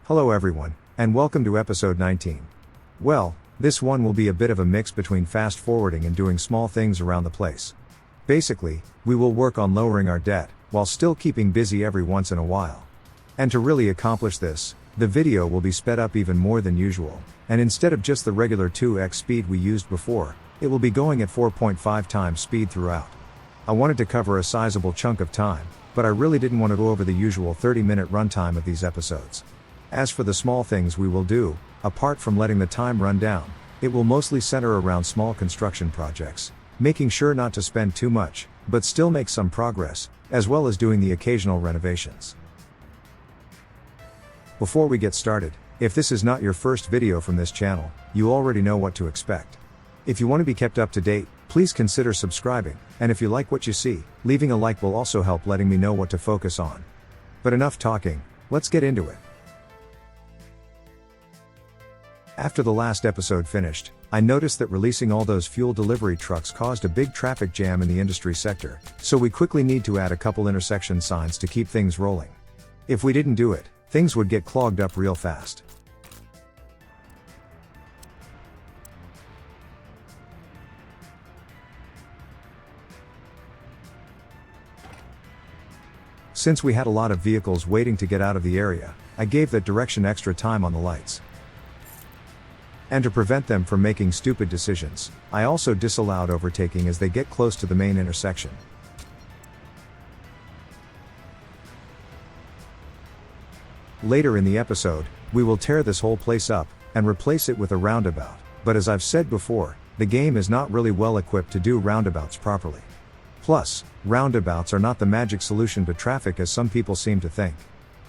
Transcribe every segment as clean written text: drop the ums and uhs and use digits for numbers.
Hello everyone, and welcome to episode 19. Well, this one will be a bit of a mix between fast forwarding and doing small things around the place. Basically, we will work on lowering our debt, while still keeping busy every once in a while. And to really accomplish this, the video will be sped up even more than usual, and instead of just the regular 2x speed we used before, it will be going at 4.5 times speed throughout. I wanted to cover a sizable chunk of time, but I really didn't want to go over the usual 30-minute runtime of these episodes. As for the small things we will do, apart from letting the time run down, it will mostly center around small construction projects, making sure not to spend too much, but still make some progress, as well as doing the occasional renovations. Before we get started, if this is not your first video from this channel, you already know what to expect. If you want to be kept up to date, please consider subscribing, and if you like what you see, leaving a like will also help letting me know what to focus on. But enough talking, let's get into it. After the last episode finished, I noticed that releasing all those fuel delivery trucks caused a big traffic jam in the industry sector, so we quickly need to add a couple intersection signs to keep things rolling. If we didn't do it, things would get clogged up real fast. Since we had a lot of vehicles waiting to get out of the area, I gave that direction extra time on the lights. And to prevent them from making stupid decisions, I also disallowed overtaking as they get close to the main intersection. Later in the episode, we will tear this whole place up, and replace it with a roundabout, but as I've said before, the game is not really well equipped to do roundabouts properly. Plus, roundabouts are not the magic solution to traffic as some people seem to think.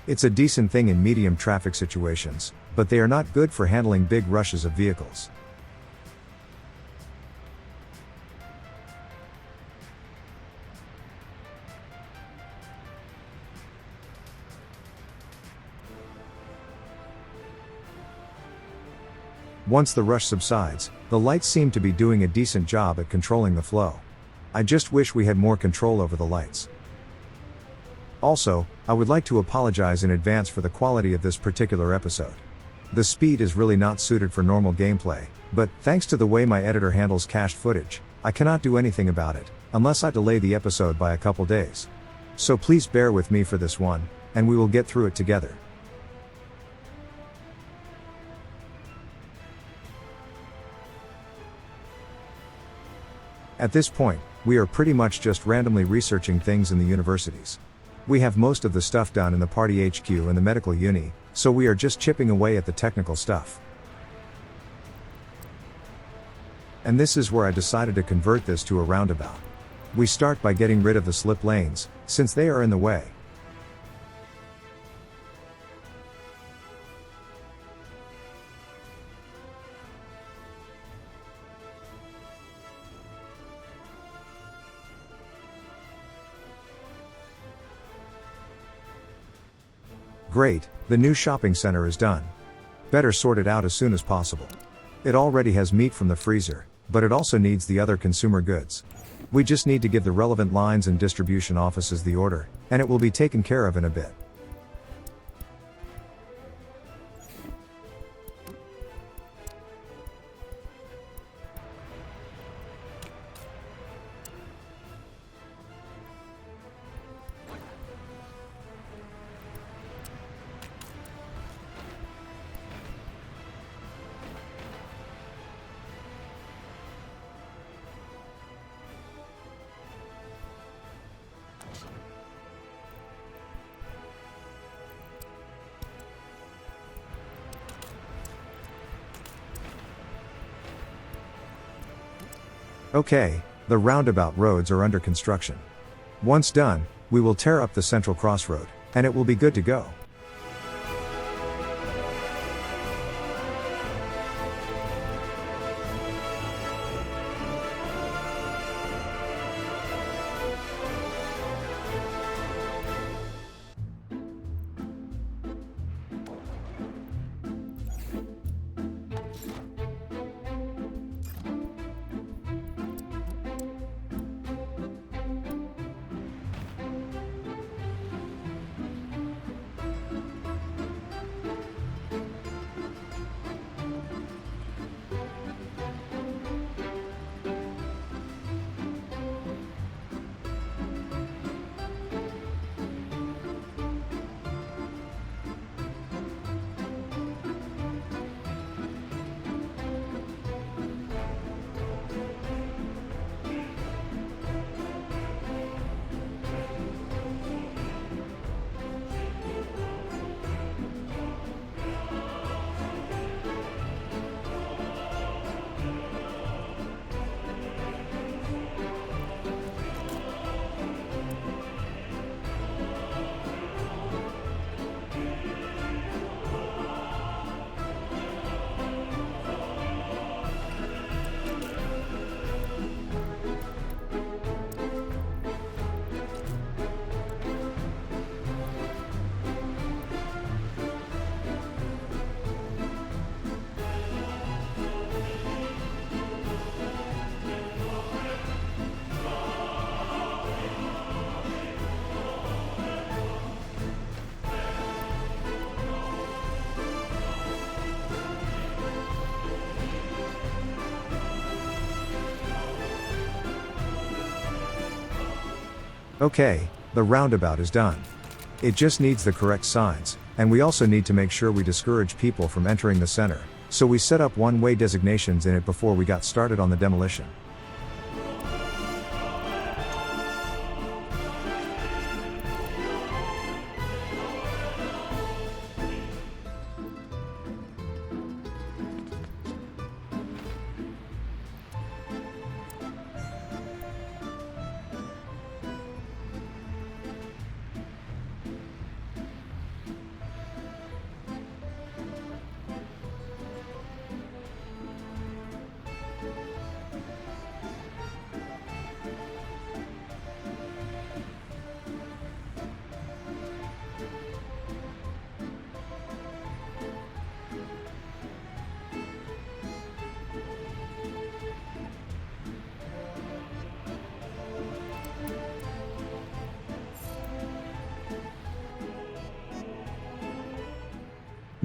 It's a decent thing in medium traffic situations, but they are not good for handling big rushes of vehicles. Once the rush subsides, the lights seem to be doing a decent job at controlling the flow. I just wish we had more control over the lights. Also, I would like to apologize in advance for the quality of this particular episode. The speed is really not suited for normal gameplay, but thanks to the way my editor handles cached footage, I cannot do anything about it, unless I delay the episode by a couple days. So please bear with me for this one, and we will get through it together. At this point, we are pretty much just randomly researching things in the universities. We have most of the stuff done in the party HQ and the medical uni, so we are just chipping away at the technical stuff. And this is where I decided to convert this to a roundabout. We start by getting rid of the slip lanes, since they are in the way. Great, the new shopping center is done. Better sort it out as soon as possible. It already has meat from the freezer, but it also needs the other consumer goods. We just need to give the relevant lines and distribution offices the order, and it will be taken care of in a bit. Okay, the roundabout roads are under construction. Once done, we will tear up the central crossroad, and it will be good to go. Okay, the roundabout is done. It just needs the correct signs, and we also need to make sure we discourage people from entering the center, so we set up one-way designations in it before we got started on the demolition.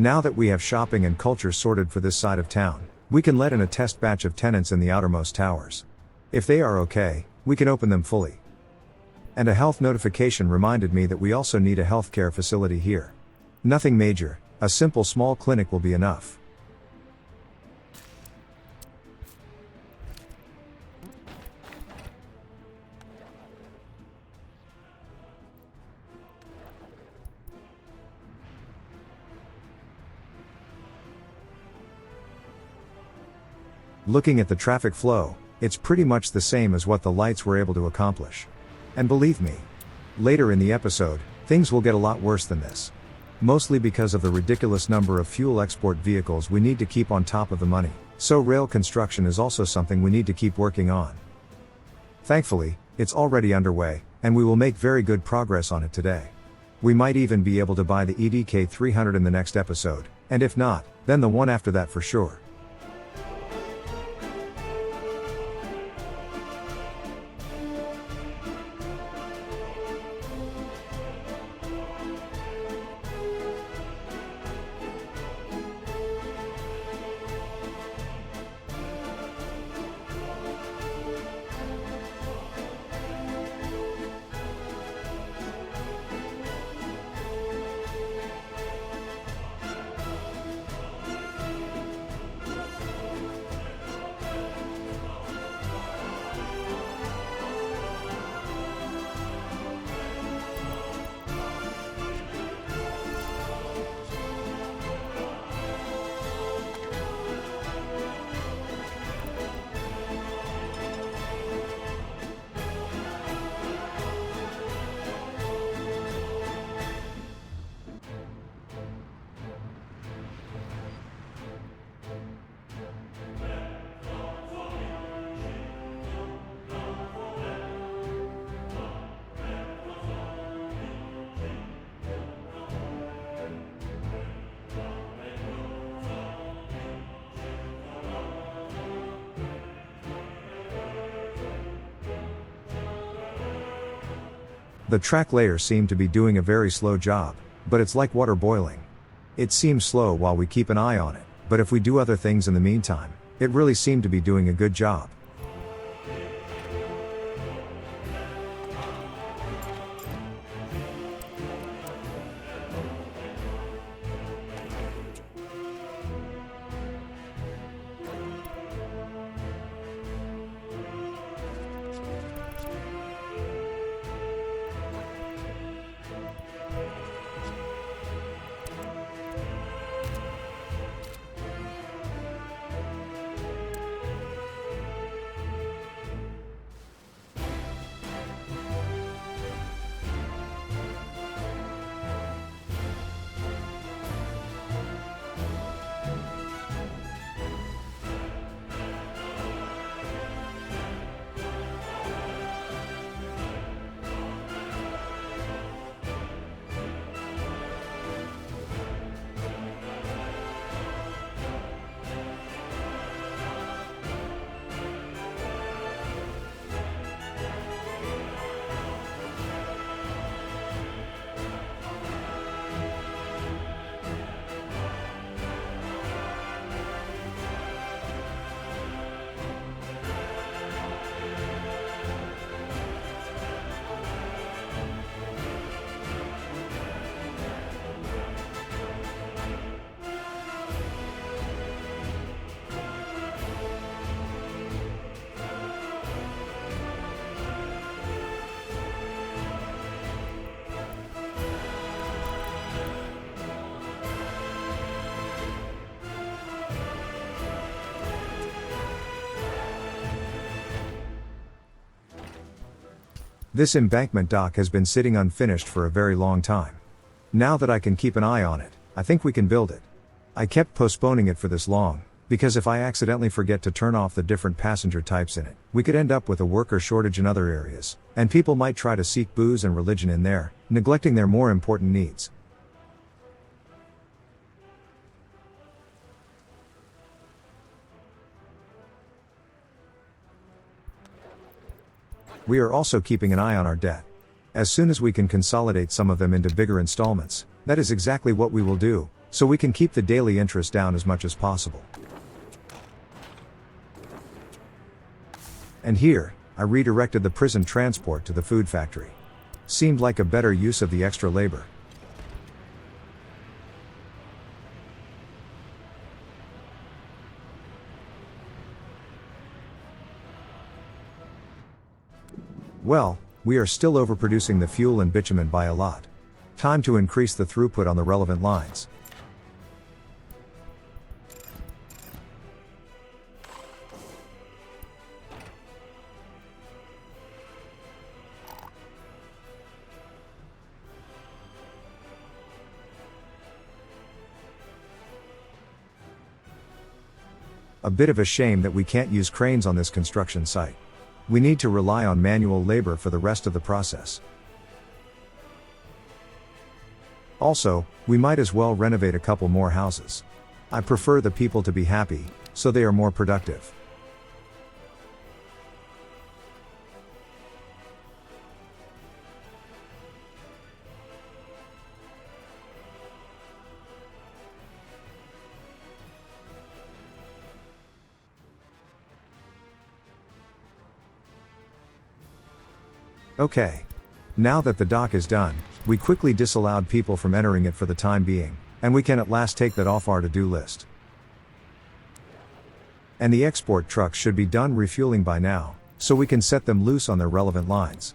Now that we have shopping and culture sorted for this side of town, we can let in a test batch of tenants in the outermost towers. If they are okay, we can open them fully. And a health notification reminded me that we also need a healthcare facility here. Nothing major, a simple small clinic will be enough. Looking at the traffic flow, it's pretty much the same as what the lights were able to accomplish. And believe me, later in the episode, things will get a lot worse than this. Mostly because of the ridiculous number of fuel export vehicles we need to keep on top of the money, so rail construction is also something we need to keep working on. Thankfully, it's already underway, and we will make very good progress on it today. We might even be able to buy the EDK 300 in the next episode, and if not, then the one after that for sure. The track layer seemed to be doing a very slow job, but it's like water boiling. It seems slow while we keep an eye on it, but if we do other things in the meantime, it really seemed to be doing a good job. This embankment dock has been sitting unfinished for a very long time. Now that I can keep an eye on it, I think we can build it. I kept postponing it for this long, because if I accidentally forget to turn off the different passenger types in it, we could end up with a worker shortage in other areas, and people might try to seek booze and religion in there, neglecting their more important needs. We are also keeping an eye on our debt. As soon as we can consolidate some of them into bigger installments, that is exactly what we will do, so we can keep the daily interest down as much as possible. And here, I redirected the prison transport to the food factory. Seemed like a better use of the extra labor. Well, we are still overproducing the fuel and bitumen by a lot. Time to increase the throughput on the relevant lines. A bit of a shame that we can't use cranes on this construction site. We need to rely on manual labor for the rest of the process. Also, we might as well renovate a couple more houses. I prefer the people to be happy, so they are more productive. Okay. Now that the dock is done, we quickly disallowed people from entering it for the time being, and we can at last take that off our to-do list. And the export trucks should be done refueling by now, so we can set them loose on their relevant lines.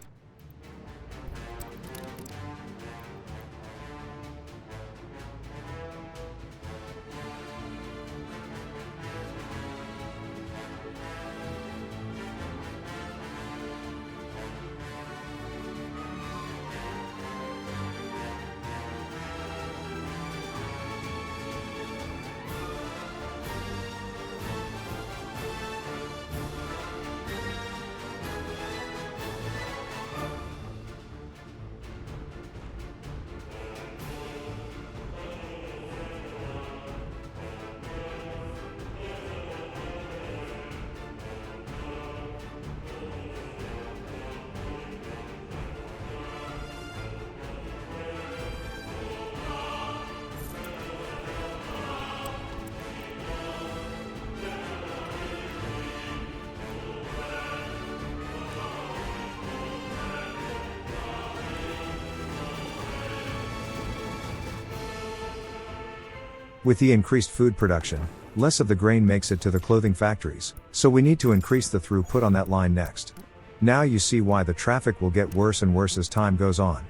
With the increased food production, less of the grain makes it to the clothing factories, so we need to increase the throughput on that line next. Now you see why the traffic will get worse and worse as time goes on.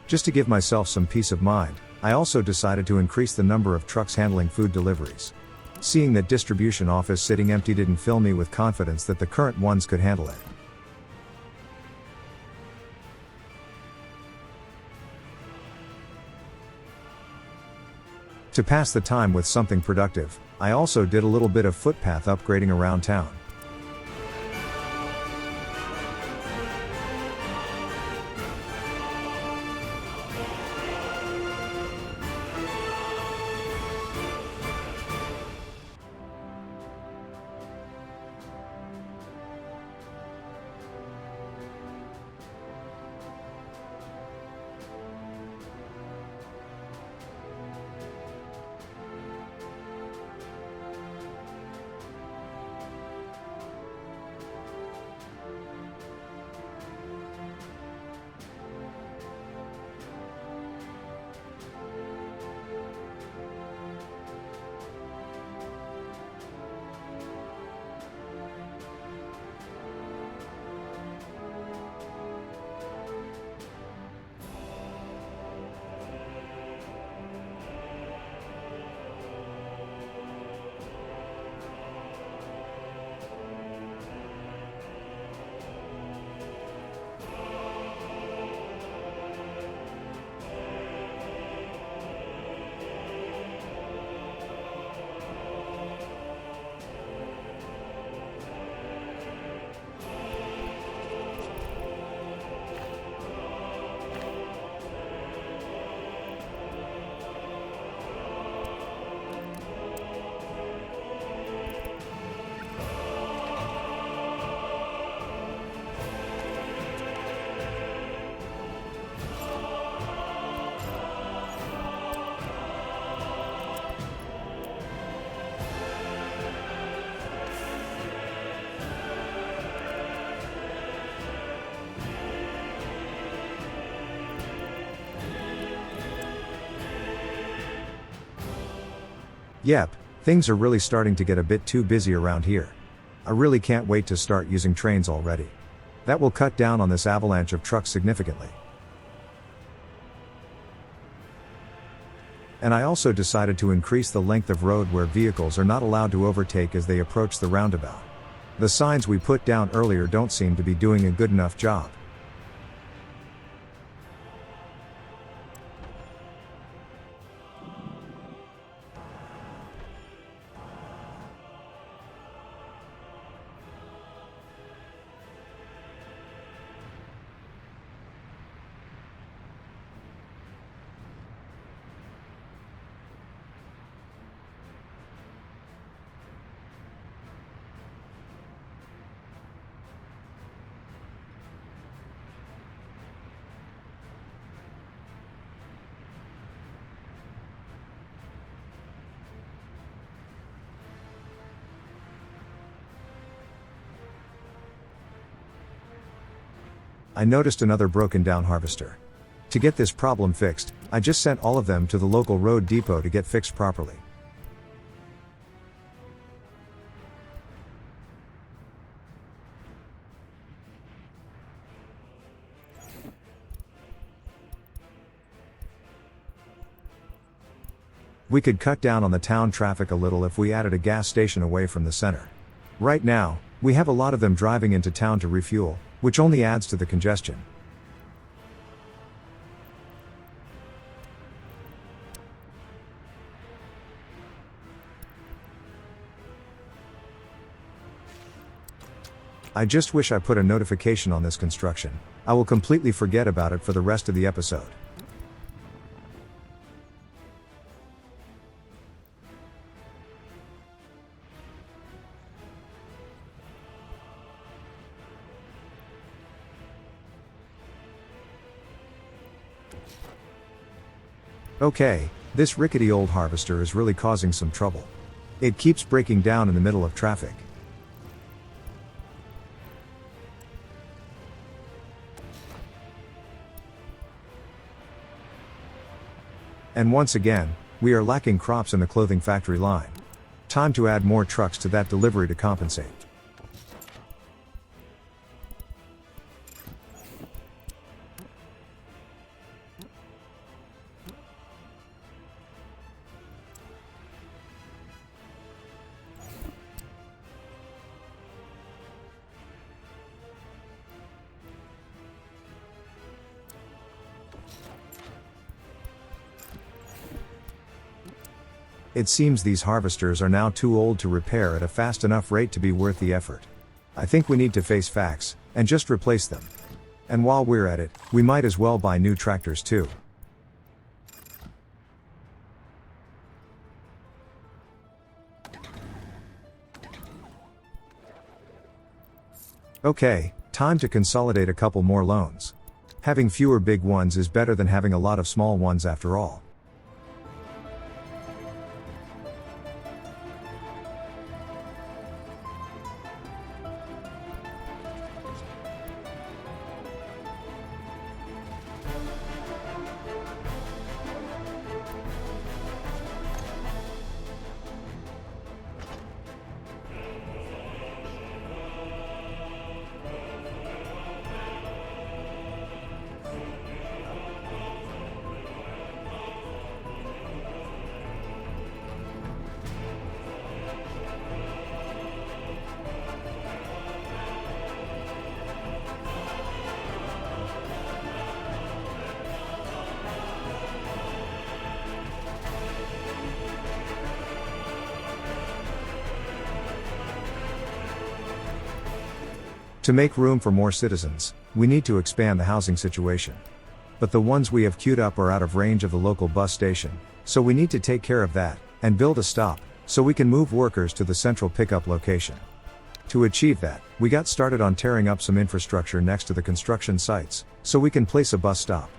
Just to give myself some peace of mind, I also decided to increase the number of trucks handling food deliveries. Seeing that distribution office sitting empty didn't fill me with confidence that the current ones could handle it. To pass the time with something productive, I also did a little bit of footpath upgrading around town. Yep, things are really starting to get a bit too busy around here. I really can't wait to start using trains already. That will cut down on this avalanche of trucks significantly. And I also decided to increase the length of road where vehicles are not allowed to overtake as they approach the roundabout. The signs we put down earlier don't seem to be doing a good enough job. I noticed another broken down harvester. To get this problem fixed, I just sent all of them to the local road depot to get fixed properly. We could cut down on the town traffic a little if we added a gas station away from the center. Right now, we have a lot of them driving into town to refuel, which only adds to the congestion. I just wish I put a notification on this construction. I will completely forget about it for the rest of the episode. Okay, this rickety old harvester is really causing some trouble. It keeps breaking down in the middle of traffic. And once again, we are lacking crops in the clothing factory line. Time to add more trucks to that delivery to compensate. It seems these harvesters are now too old to repair at a fast enough rate to be worth the effort. I think we need to face facts, and just replace them. And while we're at it, we might as well buy new tractors too. Okay, time to consolidate a couple more loans. Having fewer big ones is better than having a lot of small ones after all. To make room for more citizens, we need to expand the housing situation. But the ones we have queued up are out of range of the local bus station, so we need to take care of that, and build a stop, so we can move workers to the central pickup location. To achieve that, we got started on tearing up some infrastructure next to the construction sites, so we can place a bus stop.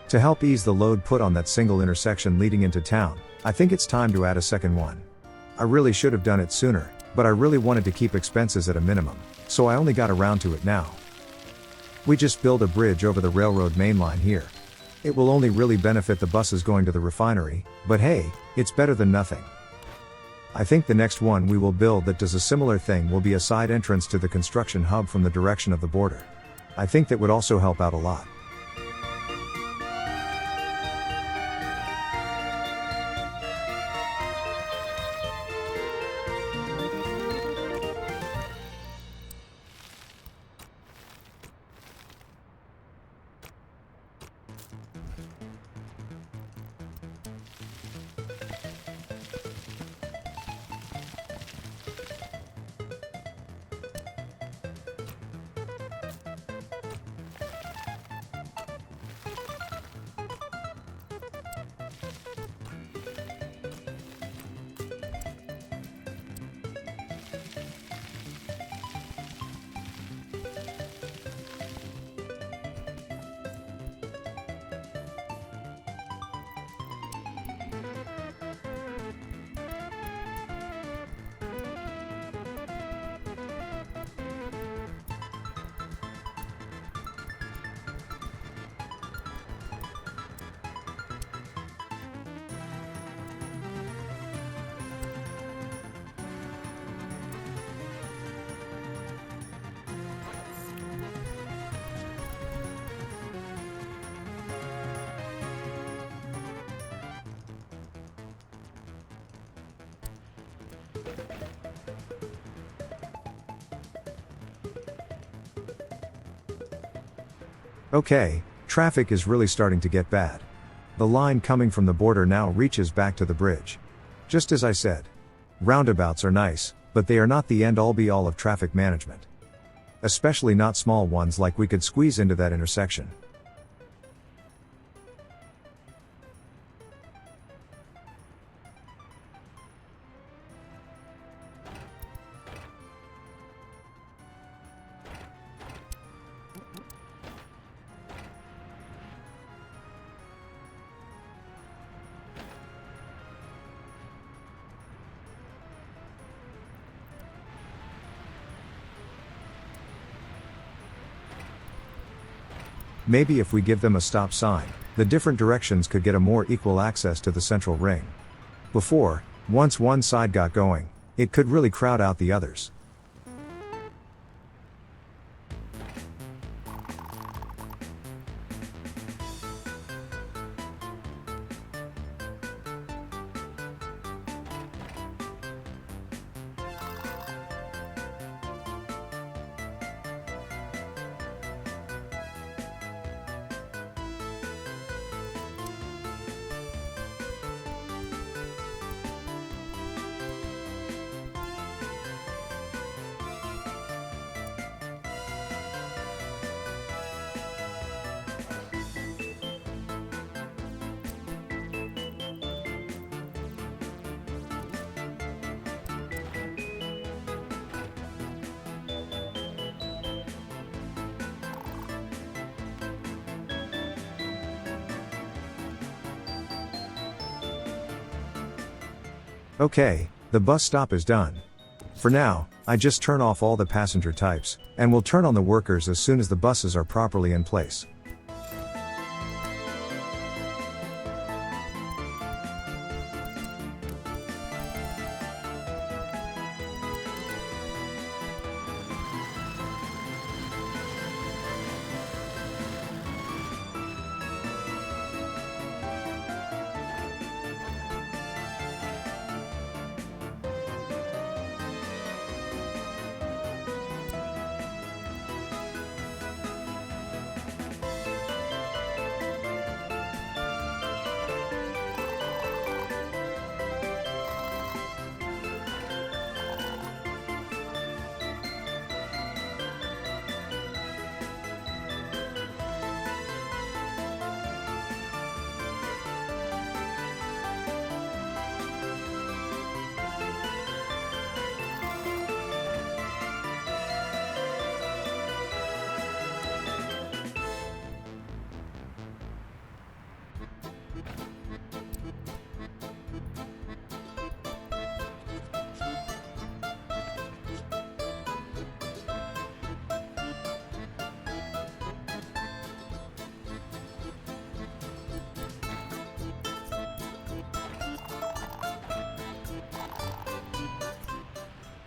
To help ease the load put on that single intersection leading into town, I think it's time to add a second one. I really should have done it sooner, but I really wanted to keep expenses at a minimum, so I only got around to it now. We just build a bridge over the railroad main line here. It will only really benefit the buses going to the refinery, but hey, it's better than nothing. I think the next one we will build that does a similar thing will be a side entrance to the construction hub from the direction of the border. I think that would also help out a lot. Okay, traffic is really starting to get bad. The line coming from the border now reaches back to the bridge. Just as I said. Roundabouts are nice, but they are not the end all be all of traffic management. Especially not small ones like we could squeeze into that intersection. Maybe if we give them a stop sign, the different directions could get a more equal access to the central ring. Before, once one side got going, it could really crowd out the others. Okay, the bus stop is done. For now, I just turn off all the passenger types, and will turn on the workers as soon as the buses are properly in place.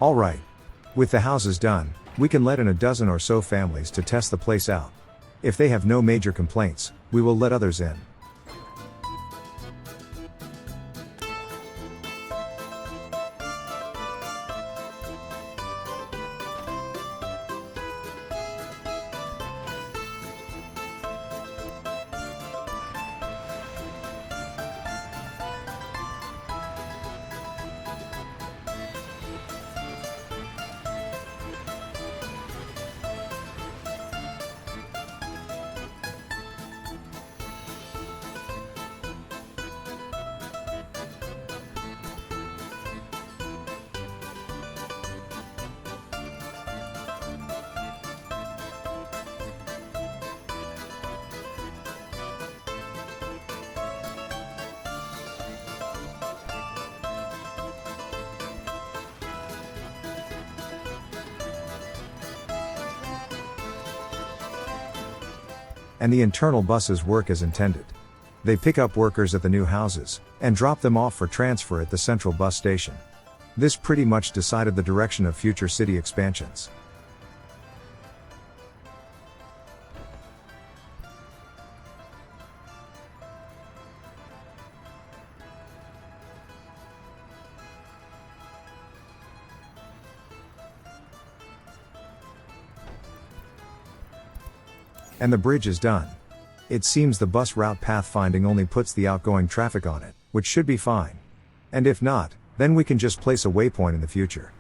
Alright. With the houses done, we can let in a dozen or so families to test the place out. If they have no major complaints, we will let others in. And the internal buses work as intended. They pick up workers at the new houses, and drop them off for transfer at the central bus station. This pretty much decided the direction of future city expansions. And the bridge is done. It seems the bus route pathfinding only puts the outgoing traffic on it, which should be fine. And if not, then we can just place a waypoint in the future.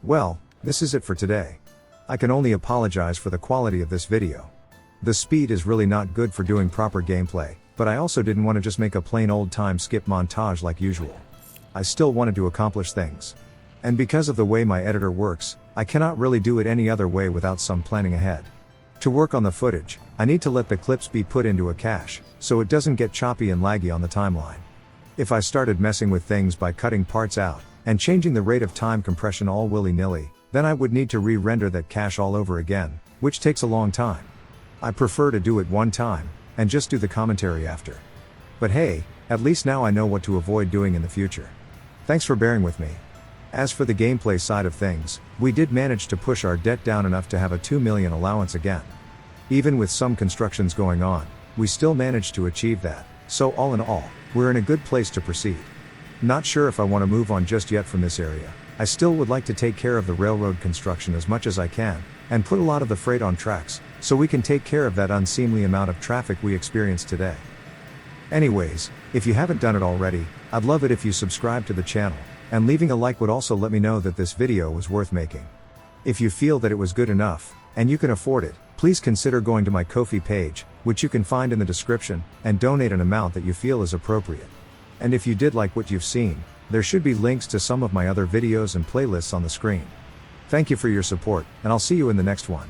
Well, this is it for today. I can only apologize for the quality of this video. The speed is really not good for doing proper gameplay, but I also didn't want to just make a plain old time skip montage like usual. I still wanted to accomplish things. And because of the way my editor works, I cannot really do it any other way without some planning ahead. To work on the footage, I need to let the clips be put into a cache, so it doesn't get choppy and laggy on the timeline. If I started messing with things by cutting parts out, and changing the rate of time compression all willy-nilly, then I would need to re-render that cache all over again, which takes a long time. I prefer to do it one time, and just do the commentary after. But hey, at least now I know what to avoid doing in the future. Thanks for bearing with me. As for the gameplay side of things, we did manage to push our debt down enough to have a 2 million allowance again. Even with some constructions going on, we still managed to achieve that, so all in all, we're in a good place to proceed. Not sure if I want to move on just yet from this area. I still would like to take care of the railroad construction as much as I can, and put a lot of the freight on tracks, so we can take care of that unseemly amount of traffic we experienced today. Anyways, if you haven't done it already, I'd love it if you subscribe to the channel, and leaving a like would also let me know that this video was worth making. If you feel that it was good enough, and you can afford it, please consider going to my Ko-fi page, which you can find in the description, and donate an amount that you feel is appropriate. And if you did like what you've seen, there should be links to some of my other videos and playlists on the screen. Thank you for your support, and I'll see you in the next one.